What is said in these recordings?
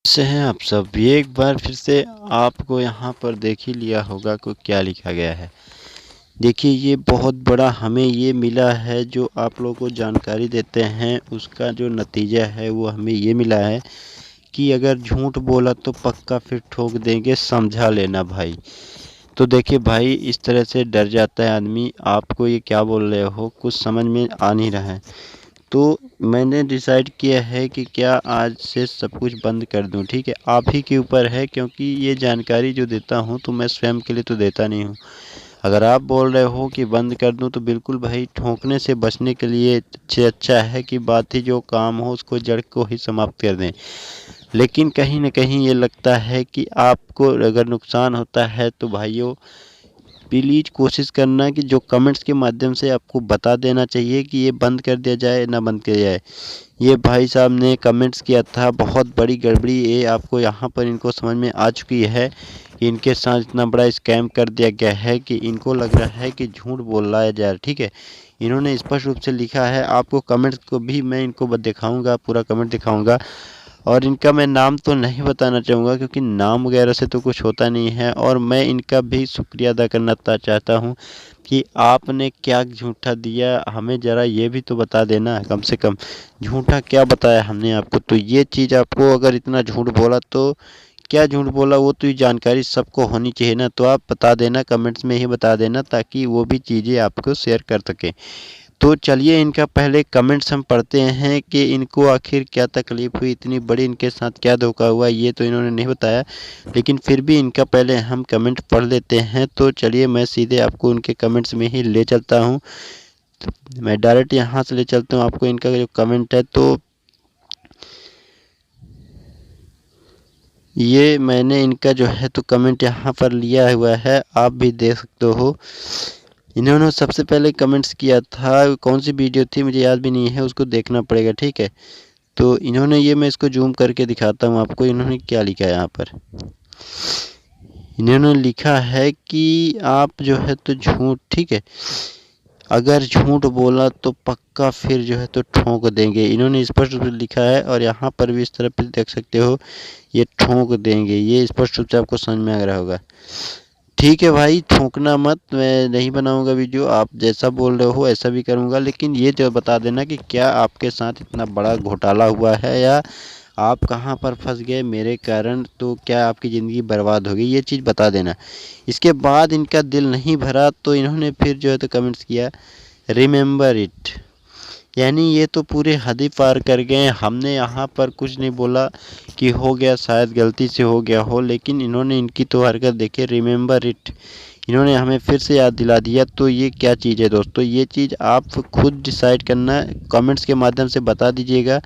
से हैं आप सब। ये एक बार फिर से आपको यहाँ पर देख ही लिया होगा कि क्या लिखा गया है। देखिए, ये बहुत बड़ा हमें ये मिला है, जो आप लोगों को जानकारी देते हैं उसका जो नतीजा है वो हमें ये मिला है कि अगर झूठ बोला तो पक्का फिर ठोक देंगे, समझा लेना भाई। तो देखिए भाई, इस तरह से डर जाता है आदमी। आपको ये क्या बोल रहे हो कुछ समझ में आ नहीं रहा है। तो मैंने डिसाइड किया है कि क्या आज से सब कुछ बंद कर दूं। ठीक है, आप ही के ऊपर है, क्योंकि ये जानकारी जो देता हूं तो मैं स्वयं के लिए तो देता नहीं हूं। अगर आप बोल रहे हो कि बंद कर दूं तो बिल्कुल भाई, ठोंकने से बचने के लिए अच्छा है कि बात ही जो काम हो उसको जड़ को ही समाप्त कर दें। लेकिन कहीं न कहीं ये लगता है कि आपको अगर नुकसान होता है तो भाइयों, प्लीज़ कोशिश करना कि जो कमेंट्स के माध्यम से आपको बता देना चाहिए कि ये बंद कर दिया जाए ना बंद किया जाए। ये भाई साहब ने कमेंट्स किया था, बहुत बड़ी गड़बड़ी ये आपको यहाँ पर इनको समझ में आ चुकी है कि इनके साथ इतना बड़ा स्कैम कर दिया गया है कि इनको लग रहा है कि झूठ बोल रहा है जा। ठीक है, इन्होंने स्पष्ट रूप से लिखा है। आपको कमेंट्स को भी मैं इनको दिखाऊंगा, पूरा कमेंट दिखाऊंगा। और इनका मैं नाम तो नहीं बताना चाहूँगा, क्योंकि नाम वगैरह से तो कुछ होता नहीं है। और मैं इनका भी शुक्रिया अदा करना चाहता हूँ कि आपने क्या झूठा दिया, हमें ज़रा ये भी तो बता देना कम से कम, झूठा क्या बताया हमने आपको। तो ये चीज़ आपको, अगर इतना झूठ बोला तो क्या झूठ बोला वो तो ये जानकारी सबको होनी चाहिए ना। तो आप बता देना, कमेंट्स में ही बता देना, ताकि वो भी चीज़ें आपको शेयर कर सकें। तो चलिए इनका पहले कमेंट्स हम पढ़ते हैं कि इनको आखिर क्या तकलीफ़ हुई, इतनी बड़ी इनके साथ क्या धोखा हुआ, ये तो इन्होंने नहीं बताया। लेकिन फिर भी इनका पहले हम कमेंट पढ़ लेते हैं। तो चलिए मैं सीधे आपको उनके कमेंट्स में ही ले चलता हूँ। मैं डायरेक्ट यहाँ से ले चलता हूँ आपको इनका जो कमेंट है। तो ये मैंने इनका जो है तो कमेंट यहाँ पर लिया हुआ है, आप भी देख सकते हो। इन्होंने सबसे पहले कमेंट्स किया था, कौन सी वीडियो थी मुझे याद भी नहीं है, उसको देखना पड़ेगा। ठीक है, तो इन्होंने ये, मैं इसको जूम करके दिखाता हूँ आपको, इन्होंने क्या लिखा है यहाँ पर। इन्होंने लिखा है कि आप जो है तो झूठ, ठीक है, अगर झूठ बोला तो पक्का फिर जो है तो ठोक देंगे, इन्होंने स्पष्ट रूप से लिखा है। और यहाँ पर भी इस तरफ भी देख सकते हो, ये ठोक देंगे, ये स्पष्ट रूप से आपको समझ में आ रहा होगा। ठीक है भाई, थूकना मत, मैं नहीं बनाऊंगा वीडियो, आप जैसा बोल रहे हो ऐसा भी करूंगा। लेकिन ये जो बता देना कि क्या आपके साथ इतना बड़ा घोटाला हुआ है, या आप कहाँ पर फंस गए मेरे कारण, तो क्या आपकी ज़िंदगी बर्बाद हो गई, ये चीज़ बता देना। इसके बाद इनका दिल नहीं भरा तो इन्होंने फिर जो है तो कमेंट्स किया, रिमेंबर इट। यानी ये तो पूरे हद ही पार कर गए। हमने यहाँ पर कुछ नहीं बोला कि हो गया, शायद गलती से हो गया हो, लेकिन इन्होंने, इनकी तो हरकत देखिए, रिमेंबर इट, इन्होंने हमें फिर से याद दिला दिया। तो ये क्या चीज़ है दोस्तों, ये चीज़ आप खुद डिसाइड करना, कमेंट्स के माध्यम से बता दीजिएगा।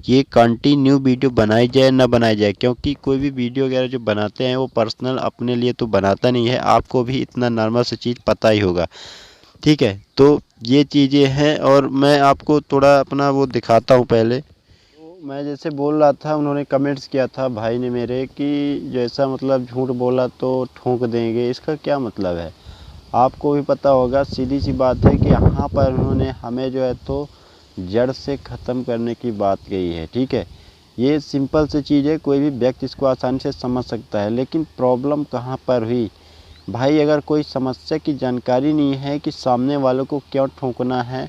ये कंटिन्यू वीडियो बनाई जाए ना बनाई जाए, क्योंकि कोई भी वीडियो वगैरह जो बनाते हैं वो पर्सनल अपने लिए तो बनाता नहीं है, आपको भी इतना नॉर्मल सी चीज़ पता ही होगा। ठीक है, तो ये चीज़ें हैं। और मैं आपको थोड़ा अपना वो दिखाता हूँ पहले। तो मैं जैसे बोल रहा था, उन्होंने कमेंट्स किया था भाई ने मेरे कि जैसा मतलब झूठ बोला तो ठोक देंगे, इसका क्या मतलब है आपको भी पता होगा। सीधी सी बात है कि यहाँ पर उन्होंने हमें जो है तो जड़ से ख़त्म करने की बात कही है। ठीक है, ये सिंपल सी चीज़ है, कोई भी व्यक्ति इसको आसानी से समझ सकता है। लेकिन प्रॉब्लम कहाँ पर हुई भाई, अगर कोई समस्या की जानकारी नहीं है कि सामने वालों को क्यों ठोकना है,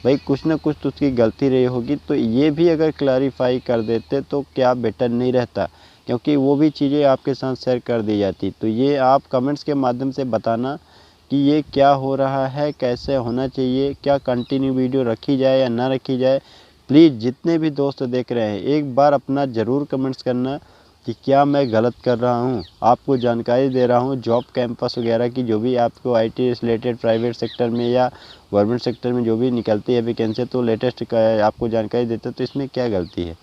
भाई कुछ ना कुछ तो उसकी गलती रही होगी। तो ये भी अगर क्लैरिफाई कर देते तो क्या बेटर नहीं रहता, क्योंकि वो भी चीज़ें आपके साथ शेयर कर दी जाती। तो ये आप कमेंट्स के माध्यम से बताना कि ये क्या हो रहा है, कैसे होना चाहिए, क्या कंटिन्यू वीडियो रखी जाए या ना रखी जाए। प्लीज़ जितने भी दोस्त देख रहे हैं, एक बार अपना ज़रूर कमेंट्स करना कि क्या मैं गलत कर रहा हूँ। आपको जानकारी दे रहा हूँ जॉब कैंपस वगैरह की, जो भी आपको आईटी रिलेटेड प्राइवेट सेक्टर में या गवर्नमेंट सेक्टर में जो भी निकलती है वैकेंसी, तो लेटेस्ट आपको जानकारी देते, तो इसमें क्या गलती है।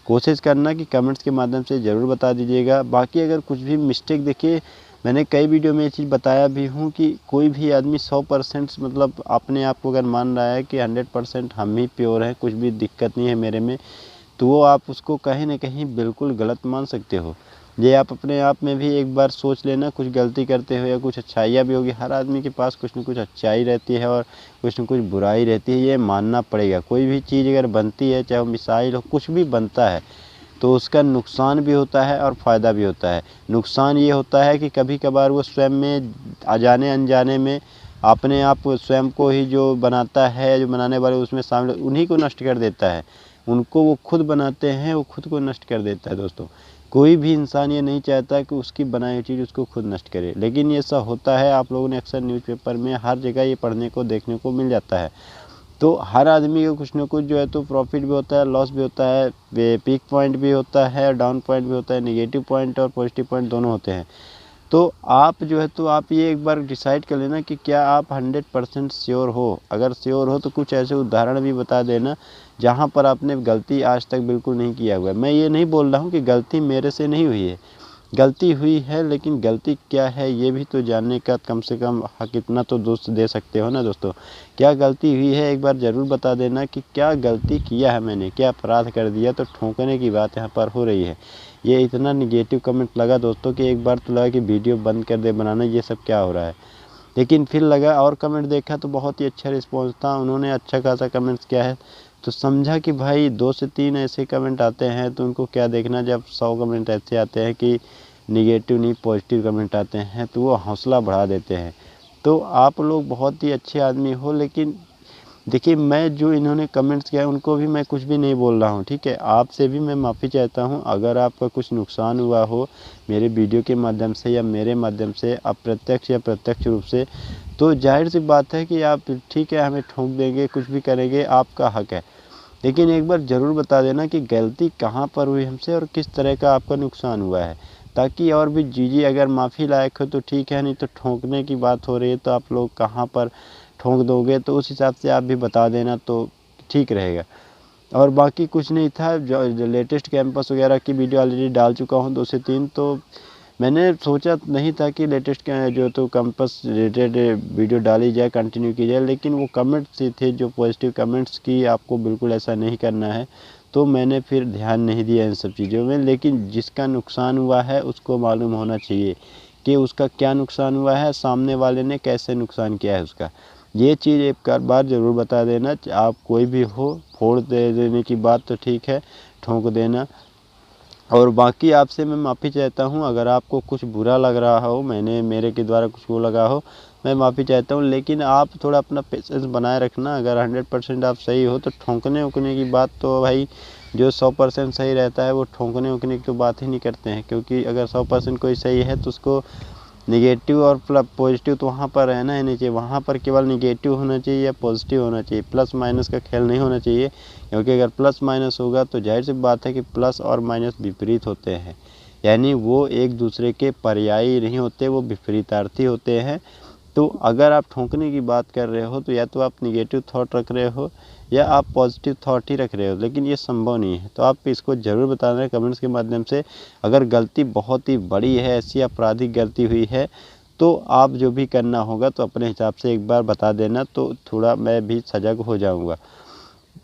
कोशिश करना कि कमेंट्स के माध्यम से ज़रूर बता दीजिएगा। बाकी अगर कुछ भी मिस्टेक, देखिए मैंने कई वीडियो में ये चीज़ बताया भी हूँ कि कोई भी आदमी 100% मतलब अपने आप को अगर मान रहा है कि 100% हम ही प्योर हैं, कुछ भी दिक्कत नहीं है मेरे में, तो वो आप उसको कहीं न कहीं बिल्कुल गलत मान सकते हो। ये आप अपने आप में भी एक बार सोच लेना, कुछ गलती करते हो या कुछ अच्छाइयाँ भी होगी, हर आदमी के पास कुछ न कुछ अच्छाई रहती है और कुछ न कुछ बुराई रहती है, ये मानना पड़ेगा। कोई भी चीज़ अगर बनती है, चाहे वो मिसाइल हो, कुछ भी बनता है, तो उसका नुकसान भी होता है और फ़ायदा भी होता है। नुकसान ये होता है कि कभी कभार वो स्वयं में अजाने अनजाने में अपने आप स्वयं को ही जो बनाता है, जो बनाने वाले उसमें शामिल उन्हीं को नष्ट कर देता है। उनको वो खुद बनाते हैं, वो खुद को नष्ट कर देता है। दोस्तों, कोई भी इंसान ये नहीं चाहता कि उसकी बनाई हुई चीज़ उसको खुद नष्ट करे, लेकिन ये ऐसा होता है। आप लोगों ने अक्सर न्यूज़पेपर में हर जगह ये पढ़ने को देखने को मिल जाता है। तो हर आदमी को कुछ ना कुछ जो है तो प्रॉफिट भी होता है, लॉस भी होता है, पीक पॉइंट भी होता है, डाउन पॉइंट भी होता है, नेगेटिव पॉइंट और पॉजिटिव पॉइंट दोनों होते हैं। तो आप जो है तो आप ये एक बार डिसाइड कर लेना कि क्या आप 100% श्योर हो। अगर श्योर हो तो कुछ ऐसे उदाहरण भी बता देना जहाँ पर आपने गलती आज तक बिल्कुल नहीं किया हुआ है। मैं ये नहीं बोल रहा हूँ कि गलती मेरे से नहीं हुई है, गलती हुई है, लेकिन गलती क्या है ये भी तो जानने का कम से कम हक इतना तो दोस्त दे सकते हो ना। दोस्तों, क्या गलती हुई है एक बार ज़रूर बता देना कि क्या गलती किया है मैंने, क्या अपराध कर दिया। तो ठोंकने की बात यहाँ पर हो रही है। ये इतना निगेटिव कमेंट लगा दोस्तों कि एक बार तो लगा कि वीडियो बंद कर दे बनाना, ये सब क्या हो रहा है। लेकिन फिर लगा और कमेंट देखा तो बहुत ही अच्छा रिस्पॉन्स था, उन्होंने अच्छा खासा कमेंट्स किया है। तो समझा कि भाई 2 से 3 ऐसे कमेंट आते हैं तो उनको क्या देखना, जब 100 कमेंट ऐसे आते हैं कि निगेटिव नहीं पॉजिटिव कमेंट आते हैं तो वो हौसला बढ़ा देते हैं। तो आप लोग बहुत ही अच्छे आदमी हो, लेकिन देखिए मैं जो इन्होंने कमेंट्स किया है उनको भी मैं कुछ भी नहीं बोल रहा हूँ, ठीक है। आपसे भी मैं माफ़ी चाहता हूँ अगर आपका कुछ नुकसान हुआ हो मेरे वीडियो के माध्यम से या मेरे माध्यम से, अप्रत्यक्ष या प्रत्यक्ष रूप से। तो जाहिर सी बात है कि आप ठीक है हमें ठोक देंगे, कुछ भी करेंगे, आपका हक है। लेकिन एक बार ज़रूर बता देना कि गलती कहाँ पर हुई हमसे और किस तरह का आपका नुकसान हुआ है, ताकि और भी चीज़ें अगर माफ़ी लायक हो तो ठीक है, नहीं तो ठोंकने की बात हो रही है तो आप लोग कहाँ पर ठोंक दोगे तो उस हिसाब से आप भी बता देना तो ठीक रहेगा। और बाकी कुछ नहीं था। जो लेटेस्ट कैंपस वगैरह की वीडियो ऑलरेडी डाल चुका हूँ 2 से 3। तो मैंने सोचा नहीं था कि लेटेस्ट जो तो कैंपस रिलेटेड वीडियो डाली जाए, कंटिन्यू की जाए, लेकिन वो कमेंट्स ही थे जो पॉजिटिव कमेंट्स की आपको बिल्कुल ऐसा नहीं करना है, तो मैंने फिर ध्यान नहीं दिया इन सब चीज़ों में। लेकिन जिसका नुकसान हुआ है उसको मालूम होना चाहिए कि उसका क्या नुकसान हुआ है, सामने वाले ने कैसे नुकसान किया है उसका। ये चीज़ एक बार ज़रूर बता देना। आप कोई भी हो, फोड़ देने की बात तो ठीक है, ठोंक देना। और बाकी आपसे मैं माफ़ी चाहता हूँ अगर आपको कुछ बुरा लग रहा हो, मेरे के द्वारा कुछ वो लगा हो, मैं माफ़ी चाहता हूँ। लेकिन आप थोड़ा अपना पेशेंस बनाए रखना। अगर 100% आप सही हो तो ठोंकने वोंकने की बात तो भाई जो 100% सही रहता है वो ठोंकने वोंकने की तो बात ही नहीं करते हैं, क्योंकि अगर 100% कोई सही है तो उसको निगेटिव और पॉजिटिव तो वहाँ पर रहना ही नहीं चाहिए। वहाँ पर केवल निगेटिव होना चाहिए या पॉजिटिव होना चाहिए, प्लस माइनस का खेल नहीं होना चाहिए। क्योंकि अगर प्लस माइनस होगा तो जाहिर सी बात है कि प्लस और माइनस विपरीत होते हैं, यानी वो एक दूसरे के पर्यायी नहीं होते, वो विपरीतार्थी होते हैं। तो अगर आप ठोंकने की बात कर रहे हो तो या तो आप निगेटिव थॉट रख रहे हो या आप पॉजिटिव थॉट ही रख रहे हो, लेकिन ये संभव नहीं है। तो आप इसको ज़रूर बताना है कमेंट्स के माध्यम से। अगर गलती बहुत ही बड़ी है, ऐसी आपराधिक गलती हुई है, तो आप जो भी करना होगा तो अपने हिसाब से एक बार बता देना, तो थोड़ा मैं भी सजग हो जाऊँगा।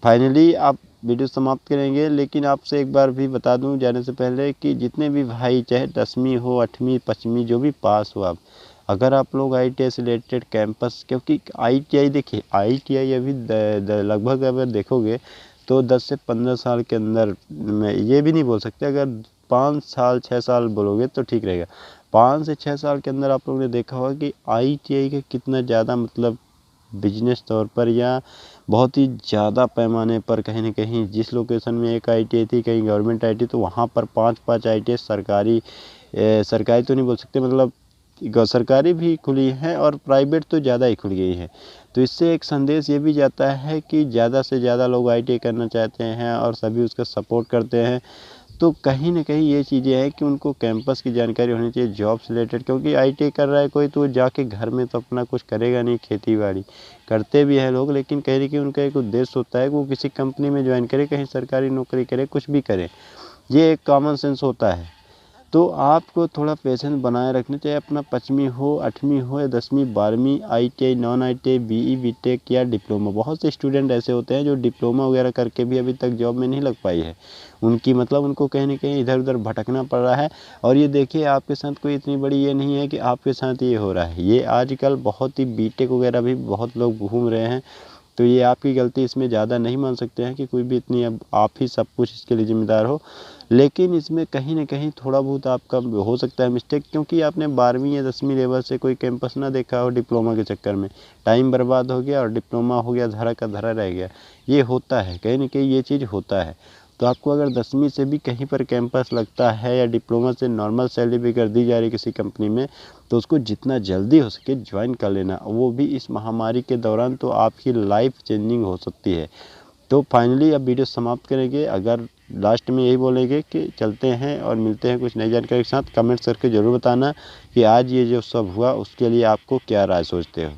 फाइनली आप वीडियो समाप्त करेंगे, लेकिन आपसे एक बार भी बता दूं जाने से पहले कि जितने भी भाई चाहे 10वीं हो, 8वीं 5वीं जो भी पास हो आप, अगर आप लोग ITI से रिलेटेड कैंपस, क्योंकि ITI देखिए ITI अभी लगभग अगर देखोगे तो 10 से 15 साल के अंदर, मैं ये भी नहीं बोल सकते, अगर 5 साल 6 साल बोलोगे तो ठीक रहेगा। 5 से 6 साल के अंदर आप लोगों ने देखा होगा कि ITI का कितना ज़्यादा मतलब बिजनेस तौर पर या बहुत ही ज़्यादा पैमाने पर कहीं न कहीं जिस लोकेशन में एक ITI थी, कहीं गवर्नमेंट ITI, तो वहाँ पर 5-5 ITI सरकारी तो नहीं बोल सकते, मतलब सरकारी भी खुली हैं और प्राइवेट तो ज़्यादा ही खुल गई हैं। तो इससे एक संदेश ये भी जाता है कि ज़्यादा से ज़्यादा लोग ITI करना चाहते हैं और सभी उसका सपोर्ट करते हैं। तो कहीं न कहीं ये चीज़ें हैं कि उनको कैंपस की जानकारी होनी चाहिए, जॉब से रिलेटेड, क्योंकि ITI कर रहा है कोई तो जाके घर में तो अपना कुछ करेगा नहीं, खेती-बाड़ी करते भी हैं लोग, लेकिन कहीं न कहीं उनका एक उद्देश्य होता है कि वो किसी कंपनी में जॉइन करे, कहीं सरकारी नौकरी करे, कुछ भी करे। ये एक कॉमन सेंस होता है। तो आपको थोड़ा पेशेंस बनाए रखना चाहिए। अपना 5वीं हो, 8वीं हो या 10वीं 12वीं ITI, non ITI, BE, BTech या डिप्लोमा, बहुत से स्टूडेंट ऐसे होते हैं जो डिप्लोमा वगैरह करके भी अभी तक जॉब में नहीं लग पाई है उनकी, मतलब उनको कहीं न कहीं इधर-उधर भटकना पड़ रहा है। और ये देखिए आपके साथ कोई इतनी बड़ी ये नहीं है कि आपके साथ ये हो रहा है, ये आजकल बहुत ही BTech वगैरह भी बहुत लोग घूम रहे हैं। तो ये आपकी गलती, इसमें ज़्यादा नहीं मान सकते हैं कि कोई भी इतनी अब आप ही सब कुछ इसके लिए ज़िम्मेदार हो। लेकिन इसमें कहीं न कहीं थोड़ा बहुत आपका हो सकता है मिस्टेक, क्योंकि आपने 12वीं या 10वीं लेवल से कोई कैंपस ना देखा हो डिप्लोमा के चक्कर में। टाइम बर्बाद हो गया और डिप्लोमा हो गया, धरा का धरा रह गया। ये होता है, कहीं न कहीं ये चीज़ होता है। तो आपको अगर 10वीं से भी कहीं पर कैंपस लगता है या डिप्लोमा से नॉर्मल सैलरी भी अगर दी जा रही है किसी कंपनी में, तो उसको जितना जल्दी हो सके ज्वाइन कर लेना, वो भी इस महामारी के दौरान, तो आपकी लाइफ चेंजिंग हो सकती है। तो फाइनली अब वीडियो समाप्त करेंगे। अगर लास्ट में यही बोलेंगे कि चलते हैं और मिलते हैं कुछ नई जानकारी के साथ। कमेंट्स करके ज़रूर बताना कि आज ये जो सब हुआ उसके लिए आपको क्या राय सोचते हो।